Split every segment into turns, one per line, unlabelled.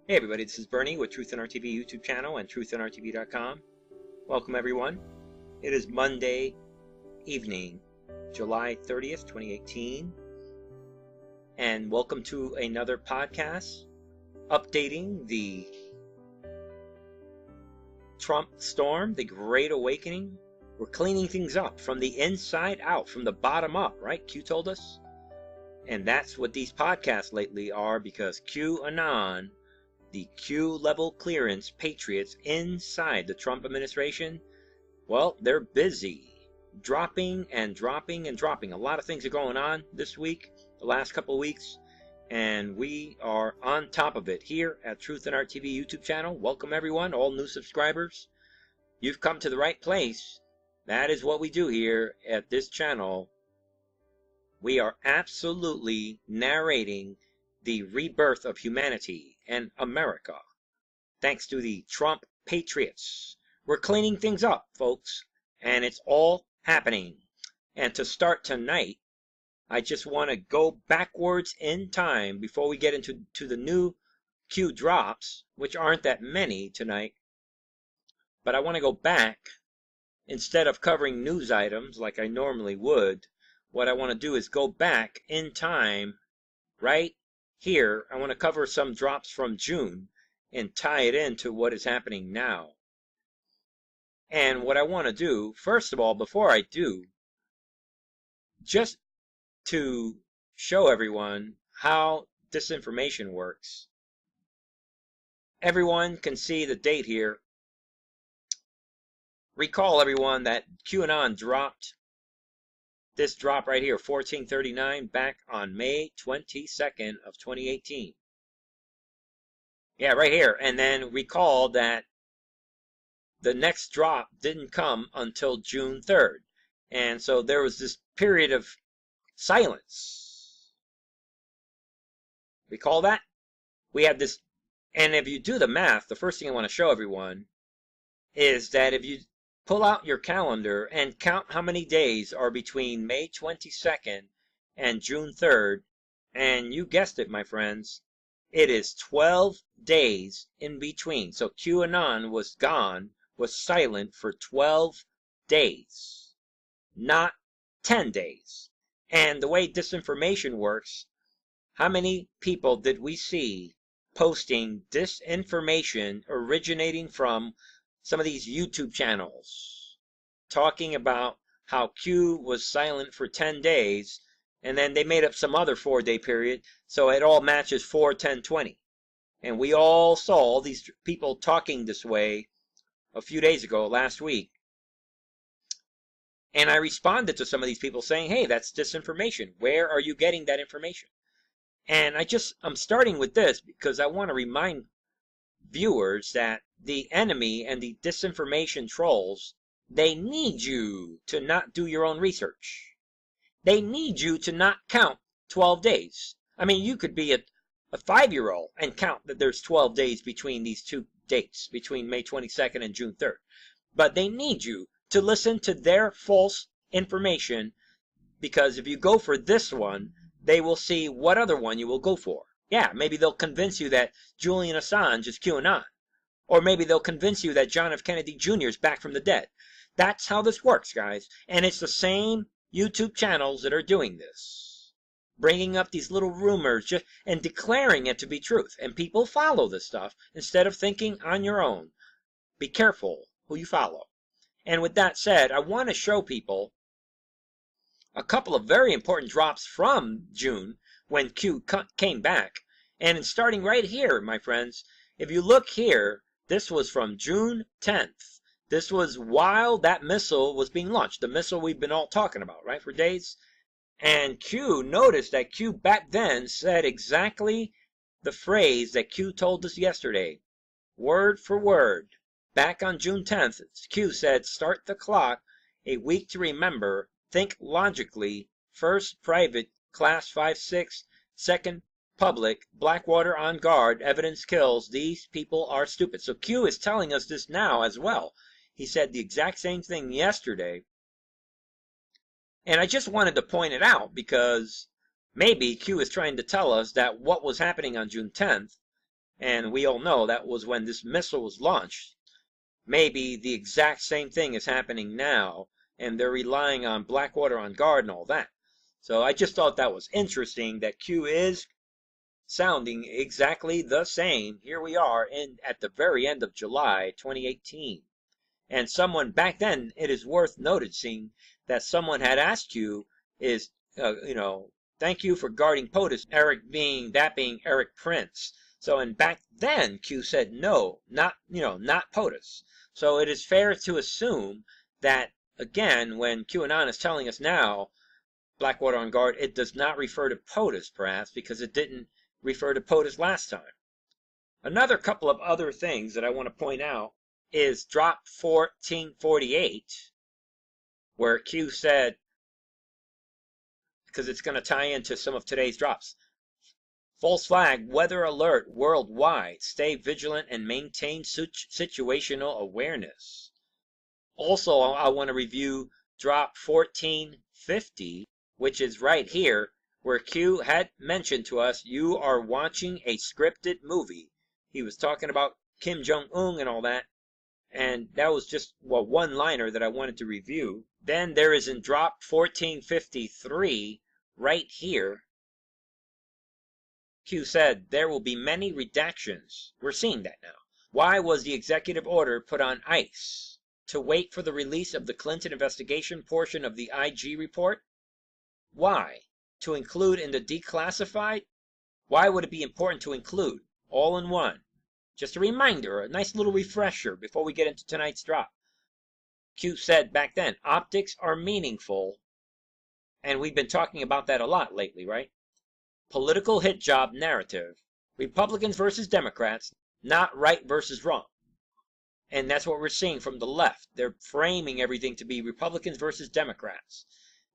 Hey everybody, this is Bernie with Truth in Our TV YouTube channel and truthinrtv.com. Welcome everyone. It is Monday evening, July 30th, 2018. And welcome to another podcast updating the Trump storm, the Great Awakening. We're cleaning things up from the inside out, from the bottom up, right? Q told us. And that's what these podcasts lately are, because Anon, the Q level clearance patriots inside the Trump administration, well, they're busy dropping and dropping and dropping. A lot of things are going on this week, the last couple of weeks, and we are on top of it here at Truth in Art TV YouTube channel. Welcome everyone, all new subscribers. You've come to the right place. That is what we do here at this channel. We are absolutely narrating the rebirth of humanity and America, thanks to the Trump patriots. We're cleaning things up, folks, and it's all happening. And to start tonight, I just want to go backwards in time before we get into the new Q drops, which aren't that many tonight. But I want to go back. Instead of covering news items like I normally would, what I want to do is go back in time right here. I want to cover some drops from June and tie it into what is happening now. And what I want to do, first of all, before I do, just to show everyone how disinformation works. Everyone can see the date here. Recall, everyone, that QAnon dropped this drop right here, 1439, back on May 22nd of 2018. Yeah, right here. And then recall that the next drop didn't come until June 3rd. And so there was this period of silence. Recall that? We had this, and if you do the math, the first thing I want to show everyone is that if you pull out your calendar and count how many days are between May 22nd and June 3rd, and you guessed it, my friends, it is 12 days in between. So QAnon was gone, was silent for 12 days, not 10 days. And the way disinformation works, how many people did we see posting disinformation originating from some of these YouTube channels, talking about how Q was silent for 10 days, and then they made up some other 4-day period, so it all matches 4, 10, 20. And we all saw all these people talking this way a few days ago, last week. And I responded to some of these people saying, hey, that's disinformation. Where are you getting that information? And I'm starting with this because I want to remind viewers that the enemy and the disinformation trolls, they need you to not do your own research. They need you to not count 12 days. I mean, you could be a 5-year-old and count that there's 12 days between these two dates, between May 22nd and June 3rd. But they need you to listen to their false information, because if you go for this one, they will see what other one you will go for. Yeah, maybe they'll convince you that Julian Assange is QAnon. Or maybe they'll convince you that John F. Kennedy Jr. is back from the dead. That's how this works, guys. And it's the same YouTube channels that are doing this. Bringing up these little rumors and declaring it to be truth. And people follow this stuff instead of thinking on your own. Be careful who you follow. And with that said, I want to show people a couple of very important drops from June when Q came back. And starting right here, my friends, if you look here, this was from June 10th. This was while that missile was being launched, the missile we've been all talking about, right, for days. And Q, noticed that Q back then said exactly the phrase that Q told us yesterday, word for word. Back on June 10th, Q said, start the clock, a week to remember, think logically, first private, class 5-6, second public, Blackwater on guard, evidence kills, these people are stupid. So Q is telling us this now as well. He said the exact same thing yesterday. And I just wanted to point it out because maybe Q is trying to tell us that what was happening on June 10th And we all know that was when this missile was launched. Maybe the exact same thing is happening now, and they're relying on Blackwater on guard and all that. So I just thought that was interesting that Q is sounding exactly the same. Here we are at the very end of July 2018. And someone back then, it is worth noticing that someone had asked you thank you for guarding POTUS, Eric being Eric Prince. So, and back then Q said no, not POTUS. So it is fair to assume that, again, when QAnon is telling us now, Blackwater on guard, it does not refer to POTUS, perhaps, because it didn't refer to POTUS last time. Another couple of other things that I want to point out is drop 1448, where Q said, because it's going to tie into some of today's drops, false flag, weather alert worldwide, stay vigilant and maintain situational awareness. Also, I want to review drop 1450, which is right here, where Q had mentioned to us, you are watching a scripted movie. He was talking about Kim Jong-un and all that, and that was just a one-liner that I wanted to review. Then there is in drop 1453, right here, Q said, there will be many redactions. We're seeing that now. Why was the executive order put on ice? To wait for the release of the Clinton investigation portion of the IG report? Why? To include in the declassified? Why would it be important to include? All in one. Just a reminder, a nice little refresher before we get into tonight's drop. Q said back then, optics are meaningful, and we've been talking about that a lot lately, right? Political hit job narrative. Republicans versus Democrats, not right versus wrong. And that's what we're seeing from the left. They're framing everything to be Republicans versus Democrats.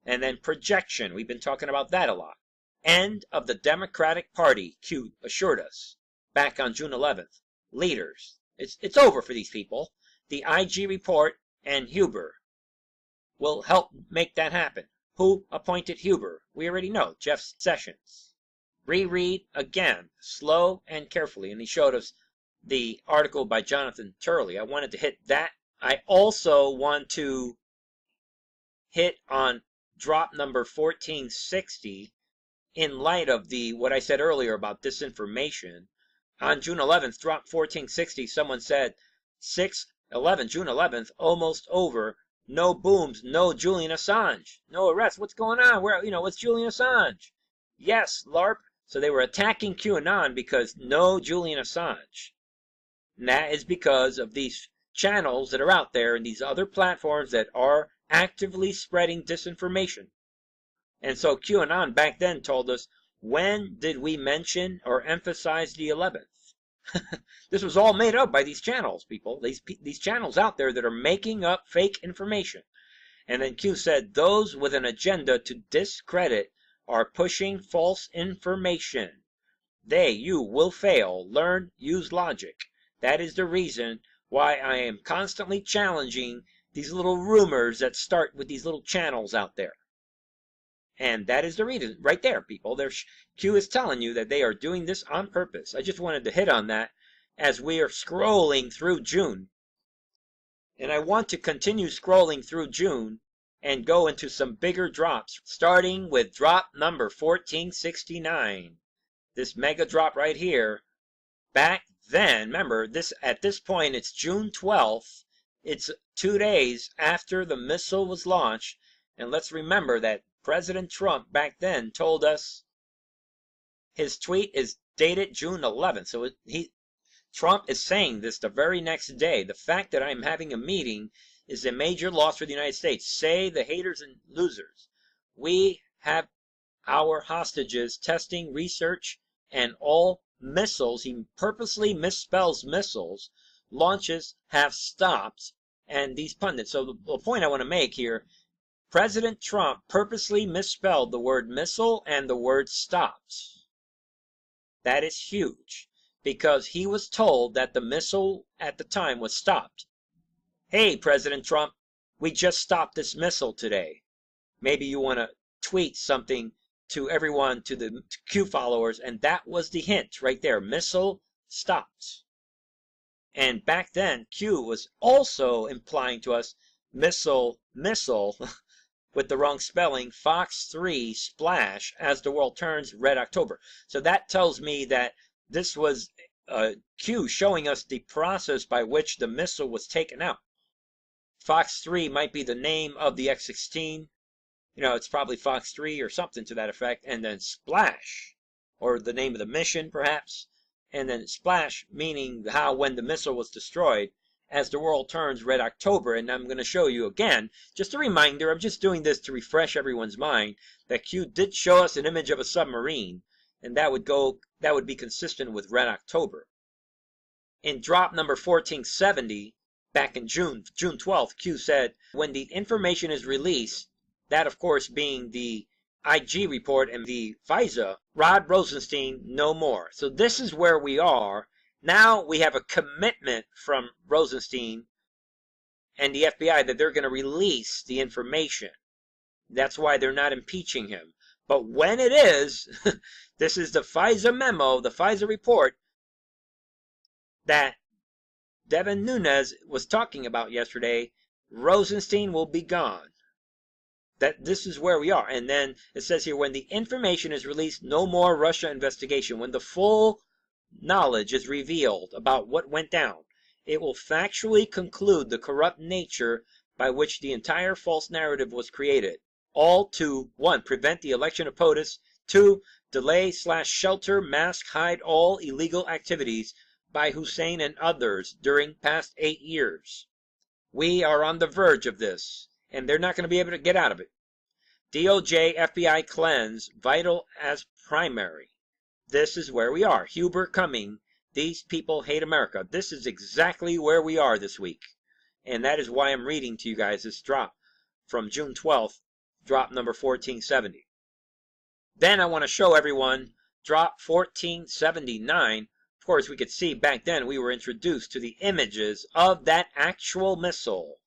And then projection, we've been talking about that a lot. End of the Democratic Party, Q assured us back on June 11th. Leaders, it's over for these people. The IG report and Huber will help make that happen. Who appointed Huber? We already know, Jeff Sessions. Reread again, slow and carefully. And he showed us the article by Jonathan Turley. I wanted to hit that. I also want to hit on drop number 1460 in light of what I said earlier about disinformation. On June 11th, drop 1460, someone said, June 11th, almost over. No booms, no Julian Assange. No arrests. What's going on? What's Julian Assange? Yes, LARP. So they were attacking QAnon because no Julian Assange. And that is because of these channels that are out there and these other platforms that are actively spreading disinformation. And so QAnon back then told us, when did we mention or emphasize the 11th? This was all made up by these channels, people. These channels out there that are making up fake information. And then Q said, those with an agenda to discredit are pushing false information. You will fail. Learn, use logic. That is the reason why I am constantly challenging these little rumors that start with these little channels out there. And that is the reason, right there, people. Q is telling you that they are doing this on purpose. I just wanted to hit on that as we are scrolling through June. And I want to continue scrolling through June and go into some bigger drops, starting with drop number 1469. This mega drop right here. Back then, remember, at this point, it's June 12th. It's 2 days after the missile was launched. And let's remember that President Trump back then told us his tweet is dated June 11th. So Trump is saying this the very next day. The fact that I'm having a meeting is a major loss for the United States. Say the haters and losers. We have our hostages testing, research, and all missiles. He purposely misspells missiles. Launches have stopped. And these pundits. So the point I want to make here, President Trump purposely misspelled the word missile and the word stopped. That is huge, because he was told that the missile at the time was stopped. Hey, President Trump, we just stopped this missile today. Maybe you want to tweet something to everyone, to the Q followers, and that was the hint right there. Missile stopped. And back then, Q was also implying to us missile, with the wrong spelling, Fox 3 splash as the world turns, red October. So that tells me that this was Q showing us the process by which the missile was taken out. Fox 3 might be the name of the X-16. You know, it's probably Fox 3 or something to that effect. And then splash, or the name of the mission, perhaps. And then splash, meaning how when the missile was destroyed, as the world turns, red October. And I'm going to show you again, just a reminder, I'm just doing this to refresh everyone's mind, that Q did show us an image of a submarine, and that would be consistent with red October. In drop number 1470, back in June 12th, Q said, when the information is released, that of course being the IG report and the FISA, Rod Rosenstein no more. So this is where we are. Now we have a commitment from Rosenstein and the FBI that they're going to release the information. That's why they're not impeaching him. But when it is, this is the FISA memo, the FISA report that Devin Nunes was talking about yesterday. Rosenstein will be gone. That this is where we are. And then it says here, when the information is released, no more Russia investigation. When the full knowledge is revealed about what went down, it will factually conclude the corrupt nature by which the entire false narrative was created. All to 1. Prevent the election of POTUS. 2. Delay/shelter, mask, hide all illegal activities by Hussein and others during past 8 years. We are on the verge of this, and they're not going to be able to get out of it. DOJ, FBI cleanse, vital as primary. This is where we are. Huber coming. These people hate America. This is exactly where we are this week. And that is why I'm reading to you guys this drop from June 12th, drop number 1470. Then I want to show everyone drop 1479. Of course, we could see back then we were introduced to the images of that actual missile.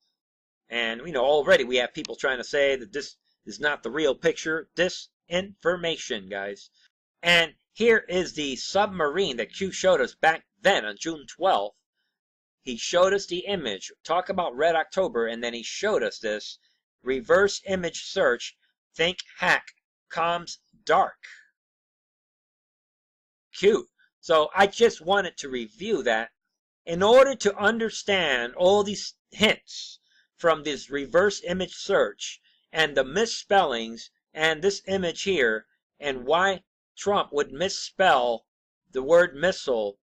And, you know, already we have people trying to say that this is not the real picture. Disinformation, guys. And here is the submarine that Q showed us back then on June 12th. He showed us the image. Talk about red October. And then he showed us this. Reverse image search. Think hack. Comms dark. Q. So I just wanted to review that in order to understand all these hints from this reverse image search and the misspellings and this image here and why Trump would misspell the word missile.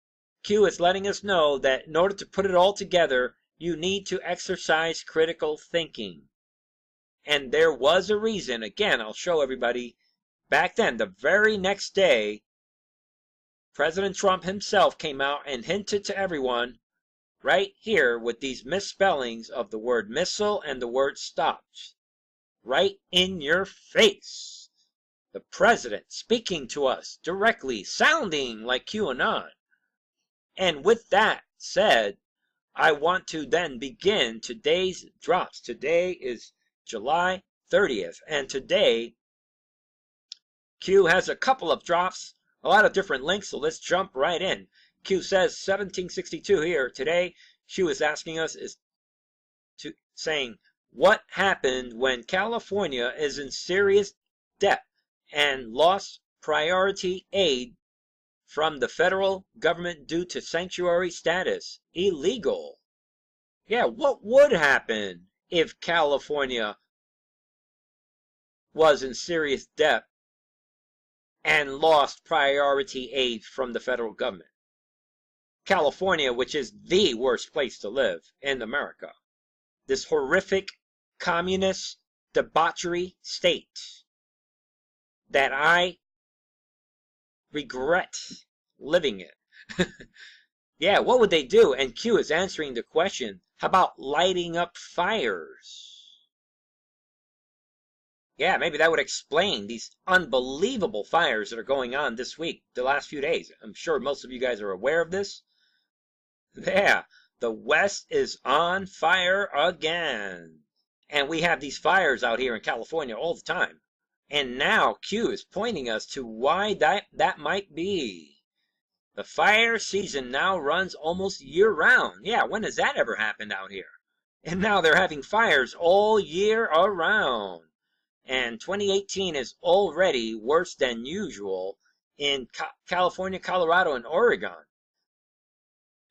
Q is letting us know that in order to put it all together, you need to exercise critical thinking. And there was a reason. Again, I'll show everybody. Back then, the very next day, President Trump himself came out and hinted to everyone right here with these misspellings of the word missile and the word stopped. Right in your face. The president speaking to us directly, sounding like QAnon. And with that said, I want to then begin today's drops. Today is July 30th, and today Q has a couple of drops, a lot of different links, so let's jump right in. Q says 1762 here. Today, Q is asking us, saying, what happened when California is in serious debt and lost priority aid from the federal government due to sanctuary status? Illegal. Yeah, what would happen if California was in serious debt and lost priority aid from the federal government? California, which is the worst place to live in America. This horrific communist debauchery state that I regret living in. Yeah, what would they do? And Q is answering the question, how about lighting up fires? Yeah, maybe that would explain these unbelievable fires that are going on this week, the last few days. I'm sure most of you guys are aware of this. Yeah, the West is on fire again. And we have these fires out here in California all the time. And now Q is pointing us to why that might be. The fire season now runs almost year-round. Yeah, when has that ever happened out here? And now they're having fires all year around. And 2018 is already worse than usual in California, Colorado, and Oregon.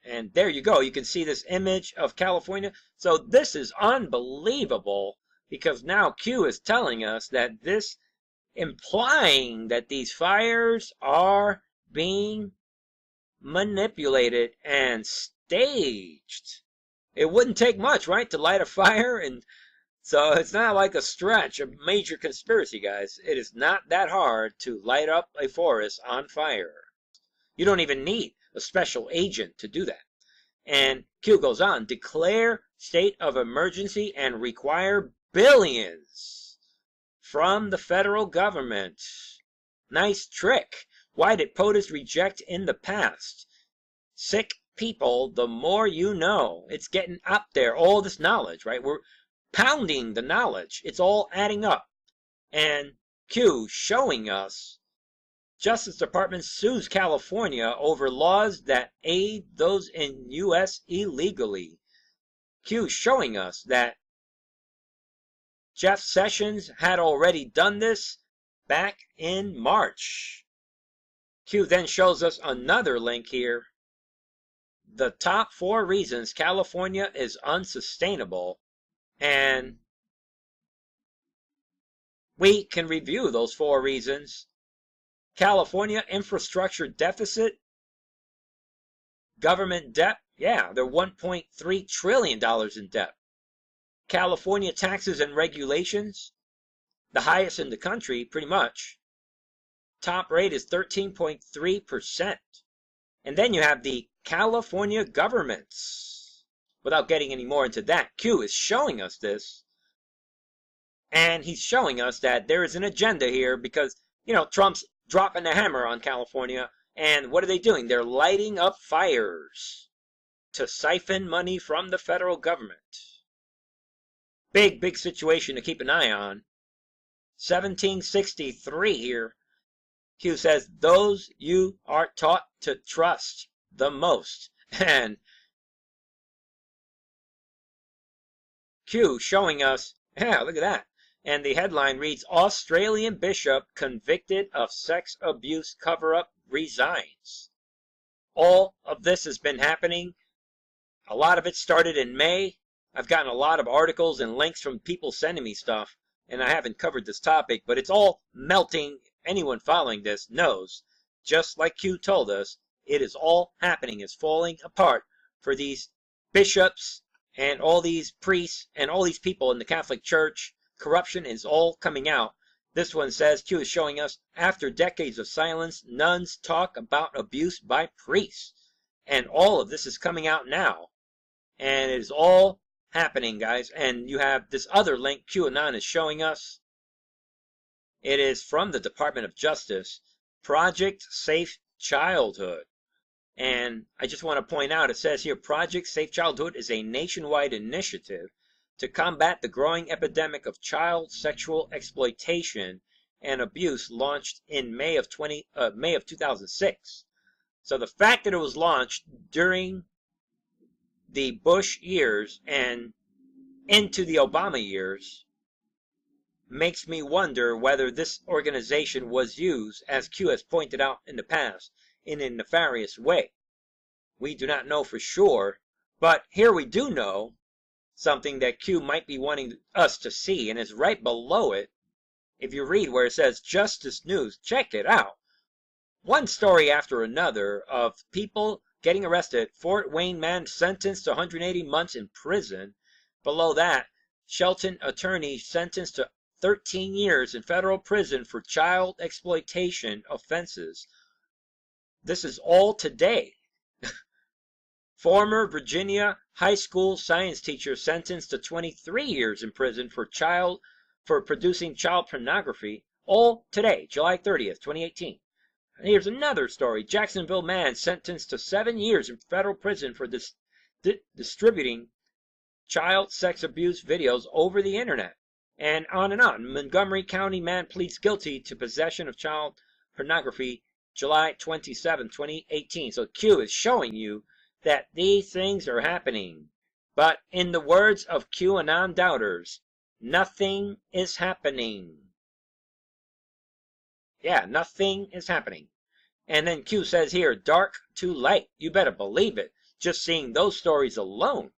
And there you go. You can see this image of California. So this is unbelievable, because now Q is telling us that this, implying that these fires are being manipulated and staged. It wouldn't take much, right, to light a fire? And so it's not like a stretch, a major conspiracy, guys. It is not that hard to light up a forest on fire. You don't even need a special agent to do that. And Q goes on, declare state of emergency and require billions from the federal government. Nice trick. Why did POTUS reject in the past? Sick people, the more you know. It's getting up there, all this knowledge, right? We're pounding the knowledge. It's all adding up. And Q showing us Justice Department sues California over laws that aid those in U.S. illegally. Q showing us that Jeff Sessions had already done this back in March. Q then shows us another link here. The top 4 reasons California is unsustainable. And we can review those 4 reasons. California infrastructure deficit, government debt. Yeah, they're $1.3 trillion in debt. California taxes and regulations, the highest in the country, pretty much. Top rate is 13.3%. And then you have the California governments. Without getting any more into that, Q is showing us this. And he's showing us that there is an agenda here because, Trump's dropping the hammer on California. And what are they doing? They're lighting up fires to siphon money from the federal government. Big, big situation to keep an eye on. 1763 here. Q says, those you are taught to trust the most. And Q showing us, yeah, look at that. And the headline reads, Australian bishop convicted of sex abuse cover-up resigns. All of this has been happening. A lot of it started in May. I've gotten a lot of articles and links from people sending me stuff, and I haven't covered this topic, but it's all melting. Anyone following this knows, just like Q told us, it is all happening. It's falling apart for these bishops and all these priests and all these people in the Catholic Church. Corruption is all coming out. This one says, Q is showing us, after decades of silence, nuns talk about abuse by priests. And all of this is coming out now. And it is all happening, guys. And you have this other link QAnon is showing us. It is from the Department of Justice, Project Safe Childhood. And I just want to point out, it says here, Project Safe Childhood is a nationwide initiative to combat the growing epidemic of child sexual exploitation and abuse, launched in May of 2006. So the fact that it was launched during the Bush years and into the Obama years makes me wonder whether this organization was used, as Q has pointed out in the past, in a nefarious way. We do not know for sure, but here we do know something that Q might be wanting us to see, and it's right below it. If you read where it says Justice News, check it out. One story after another of people getting arrested. Fort Wayne man sentenced to 180 months in prison. Below that, Shelton attorney sentenced to 13 years in federal prison for child exploitation offenses. This is all today. Former Virginia high school science teacher sentenced to 23 years in prison for producing child pornography. All today, July 30th, 2018. And here's another story. Jacksonville man sentenced to 7 years in federal prison for distributing child sex abuse videos over the internet. And on and on. Montgomery County man pleads guilty to possession of child pornography July 27, 2018. So Q is showing you that these things are happening. But in the words of QAnon doubters, nothing is happening. Yeah, nothing is happening. And then Q says here, dark to light. You better believe it. Just seeing those stories alone.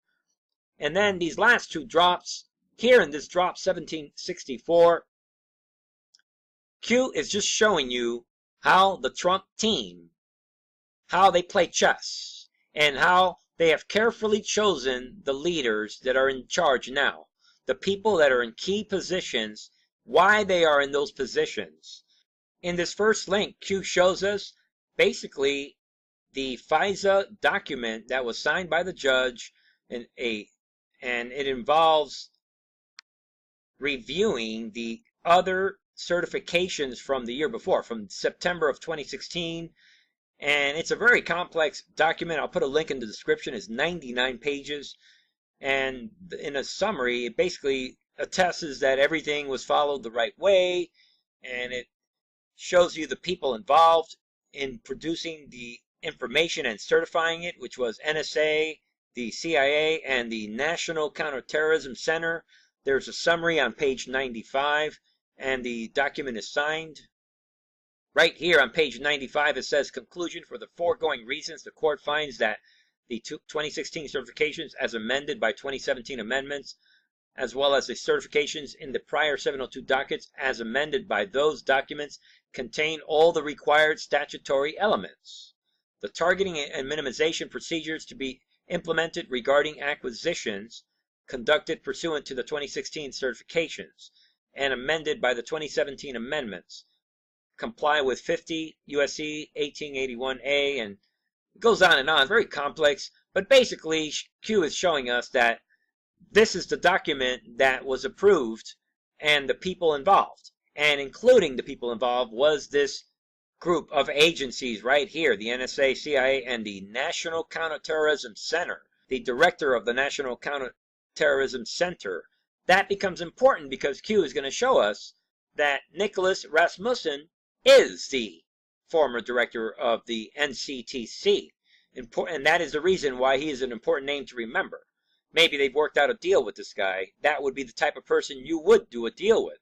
And then these last two drops, here in this drop 1764, Q is just showing you how the Trump team, how they play chess, and how they have carefully chosen the leaders that are in charge now. The people that are in key positions, why they are in those positions. In this first link, Q shows us basically the FISA document that was signed by the judge, and it involves reviewing the other certifications from the year before, from September of 2016. And it's a very complex document. I'll put a link in the description. It's 99 pages. And in a summary, it basically attests that everything was followed the right way. And it shows you the people involved in producing the information and certifying it, which was NSA, the CIA, and the National Counterterrorism Center. There's a summary on page 95, and the document is signed. Right here on page 95, it says, conclusion: for the foregoing reasons, the court finds that the 2016 certifications as amended by 2017 amendments, as well as the certifications in the prior 702 dockets as amended by those documents, contain all the required statutory elements. The targeting and minimization procedures to be implemented regarding acquisitions conducted pursuant to the 2016 certifications and amended by the 2017 amendments comply with 50 USC 1881A, and it goes on and on. Very complex, but basically Q is showing us that this is the document that was approved and the people involved. And including the people involved was this group of agencies right here, the NSA, CIA, and the National Counterterrorism Center, the director of the National Counterterrorism Center. That becomes important because Q is going to show us that Nicholas Rasmussen is the former director of the NCTC. And that is the reason why he is an important name to remember. Maybe they've worked out a deal with this guy. That would be the type of person you would do a deal with.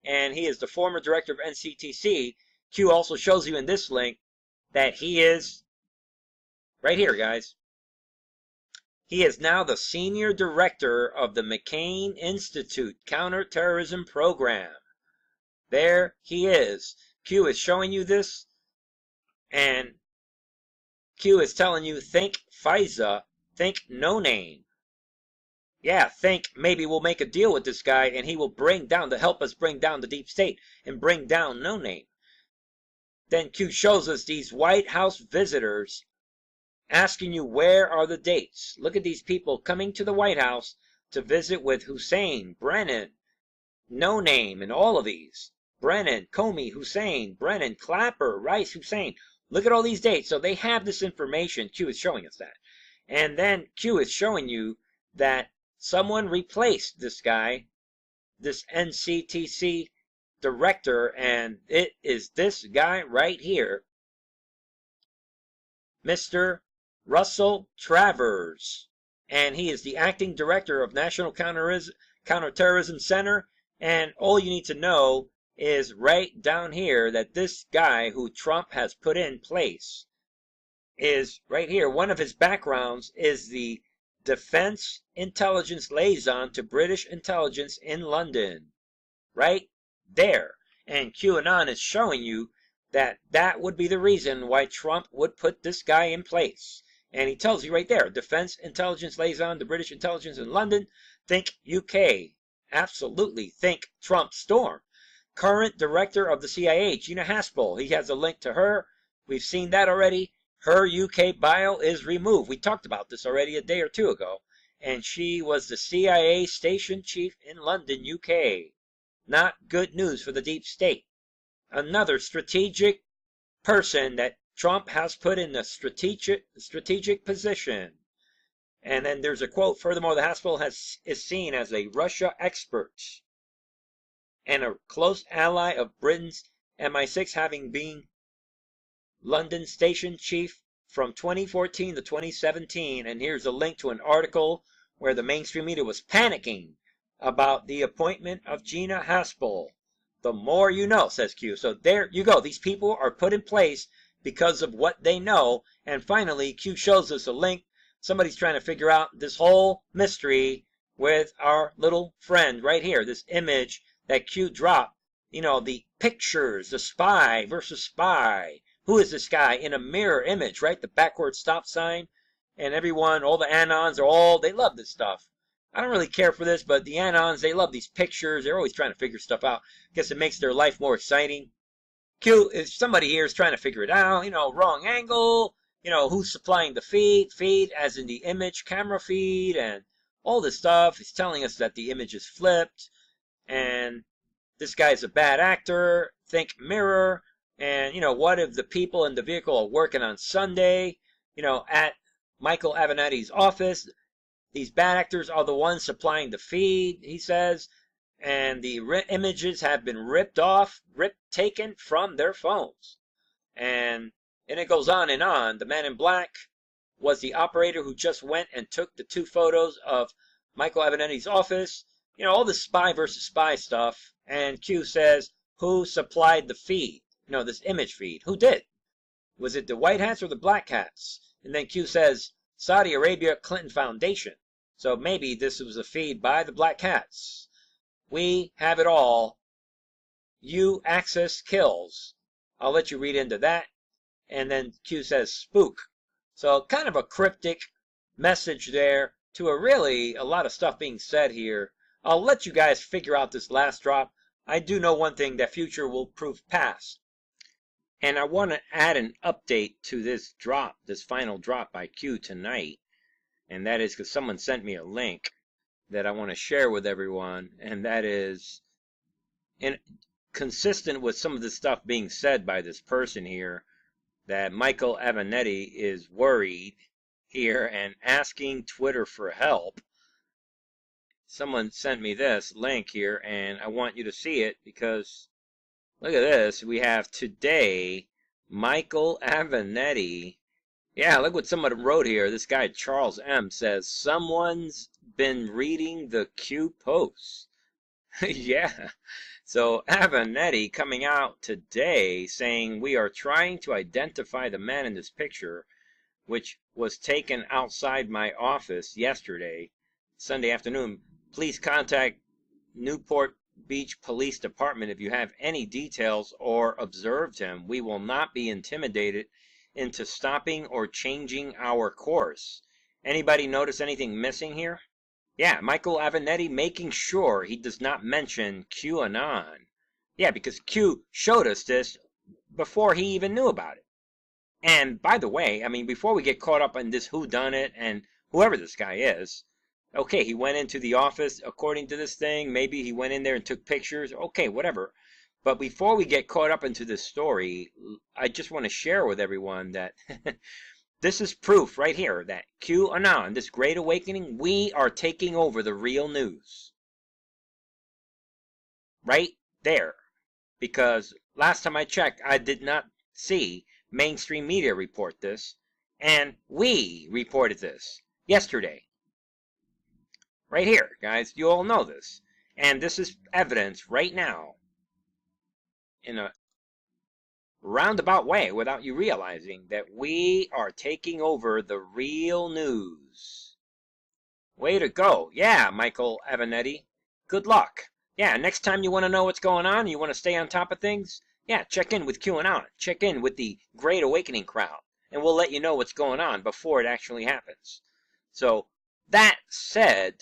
And he is the former director of NCTC. Q also shows you in this link that he is, right here, guys, he is now the senior director of the McCain Institute Counterterrorism Program. There he is. Q is showing you this, and Q is telling you, think FISA, think no name. Yeah, think maybe we'll make a deal with this guy and he will help us bring down the deep state and bring down no name. Then Q shows us these White House visitors asking you, where are the dates? Look at these people coming to the White House to visit with Hussein, Brennan, no name, and all of these. Brennan, Comey, Hussein, Brennan, Clapper, Rice, Hussein. Look at all these dates. So they have this information. Q is showing us that. And then Q is showing you that someone replaced this guy, this NCTC director, and it is this guy right here, Mr. Russell Travers. And he is the acting director of National Counterterrorism Center. And all you need to know is right down here that this guy who Trump has put in place is right here. One of his backgrounds is the Defense Intelligence Liaison to British Intelligence in London. Right there. And QAnon is showing you that that would be the reason why Trump would put this guy in place. And he tells you right there, Defense Intelligence Liaison to British Intelligence in London. Think UK. Absolutely. Think Trump Storm. Current director of the CIA, Gina Haspel. He has a link to her. We've seen that already. Her UK bio is removed. We talked about this already a day or two ago. And she was the CIA station chief in London, UK. Not good news for the deep state. Another strategic person that Trump has put in a strategic position. And then there's a quote, furthermore, the Haspel is seen as a Russia expert and a close ally of Britain's MI6, having been London station chief from 2014 to 2017. And here's a link to an article where the mainstream media was panicking about the appointment of Gina Haspel. The more you know, says Q. So there you go. These people are put in place because of what they know. And finally, Q shows us a link. Somebody's trying to figure out this whole mystery with our little friend right here. This image that Q dropped. You know, the pictures, the spy versus spy. Who is this guy in a mirror image, right? The backward stop sign. And everyone, all the Anons they love this stuff. I don't really care for this, but the Anons, they love these pictures. They're always trying to figure stuff out. Guess it makes their life more exciting. Q, if somebody here is trying to figure it out, you know, wrong angle, you know, who's supplying the feed as in the image camera feed, and all this stuff. He's telling us that the image is flipped, and this guy's a bad actor, think mirror, and, you know, what if the people in the vehicle are working on Sunday, you know, at Michael Avenatti's office? These bad actors are the ones supplying the feed, he says, and the images have been taken from their phones. And it goes on and on. The man in black was the operator who just went and took the 2 photos of Michael Avenatti's office. You know, all this spy versus spy stuff. And Q says, who supplied the feed? You know, this image feed. Who did? Was it the white hats or the black hats? And then Q says, Saudi Arabia Clinton Foundation. So maybe this was a feed by the black hats. We have it all. You access kills. I'll let you read into that. And then Q says spook. So kind of a cryptic message there to a lot of stuff being said here. I'll let you guys figure out this last drop. I do know one thing, that future will prove past. And I want to add an update to this drop, this final drop by Q tonight. And that is because someone sent me a link that I want to share with everyone. And that is consistent with some of the stuff being said by this person here, that Michael Avenatti is worried here and asking Twitter for help. Someone sent me this link here, and I want you to see it because look at this. We have today Michael Avenatti. Yeah, look what someone wrote here. This guy Charles M says someone's been reading the Q posts. Yeah. So Avenatti coming out today saying we are trying to identify the man in this picture, which was taken outside my office yesterday, Sunday afternoon. Please contact Newport Beach Police Department if you have any details or observed him. We will not be intimidated into stopping or changing our course. Anybody notice anything missing here? Yeah, Michael Avenatti making sure he does not mention QAnon. Yeah, because Q showed us this before he even knew about it. And by the way, I mean, before we get caught up in this whodunit and whoever this guy is, okay, he went into the office according to this thing. Maybe he went in there and took pictures. Okay, whatever. But before we get caught up into this story, I just want to share with everyone that this is proof right here that QAnon, this great awakening, we are taking over the real news. Right there. Because last time I checked, I did not see mainstream media report this. And we reported this yesterday. Right here, guys. You all know this. And this is evidence right now in a roundabout way without you realizing that we are taking over the real news. Way to go. Yeah, Michael Avenatti. Good luck. Yeah, next time you want to know what's going on, you want to stay on top of things, yeah, check in with QAnon. Check in with the Great Awakening crowd. And we'll let you know what's going on before it actually happens. So, that said,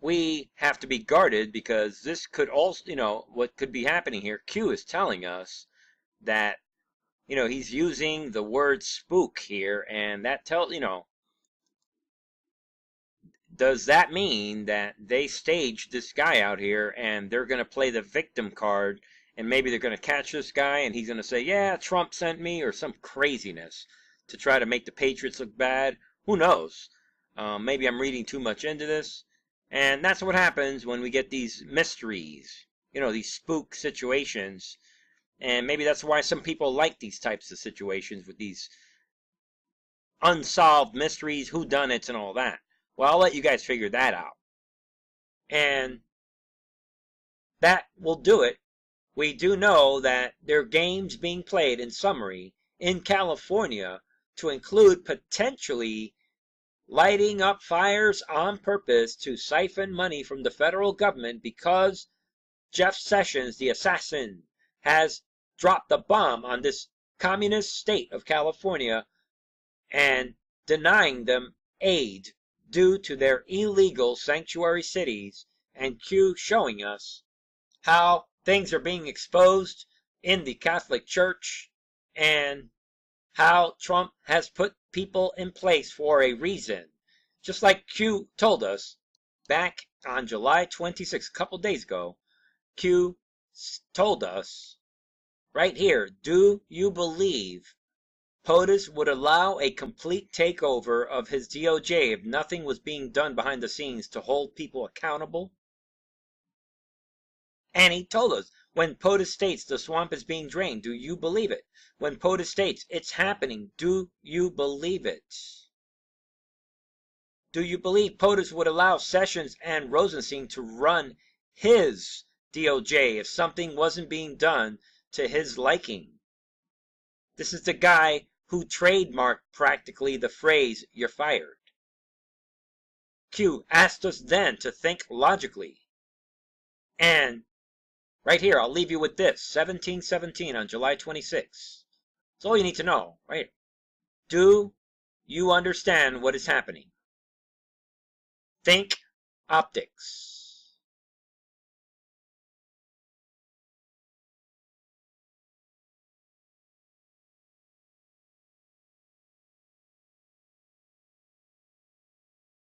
we have to be guarded because this could also, you know, what could be happening here. Q is telling us that, you know, he's using the word spook here, and that tells, you know, does that mean that they staged this guy out here and they're going to play the victim card, and maybe they're going to catch this guy and he's going to say, yeah, Trump sent me, or some craziness to try to make the Patriots look bad? Who knows? Maybe I'm reading too much into this. And that's what happens when we get these mysteries, you know, these spook situations. And maybe that's why some people like these types of situations with these unsolved mysteries, whodunits, and all that. Well, I'll let you guys figure that out. And that will do it. We do know that there are games being played, in summary, in California to include potentially lighting up fires on purpose to siphon money from the federal government because Jeff Sessions, the assassin, has dropped the bomb on this communist state of California and denying them aid due to their illegal sanctuary cities, and Q showing us how things are being exposed in the Catholic Church and how Trump has put people in place for a reason. Just like Q told us back on July 26th, a couple days ago, Q told us right here, do you believe POTUS would allow a complete takeover of his DOJ if nothing was being done behind the scenes to hold people accountable? And he told us, when POTUS states the swamp is being drained, do you believe it? When POTUS states it's happening, do you believe it? Do you believe POTUS would allow Sessions and Rosenstein to run his DOJ if something wasn't being done to his liking? This is the guy who trademarked practically the phrase, "you're fired." Q asked us then to think logically. And right here, I'll leave you with this, 1717 on July 26th. That's all you need to know, right? Do you understand what is happening? Think optics.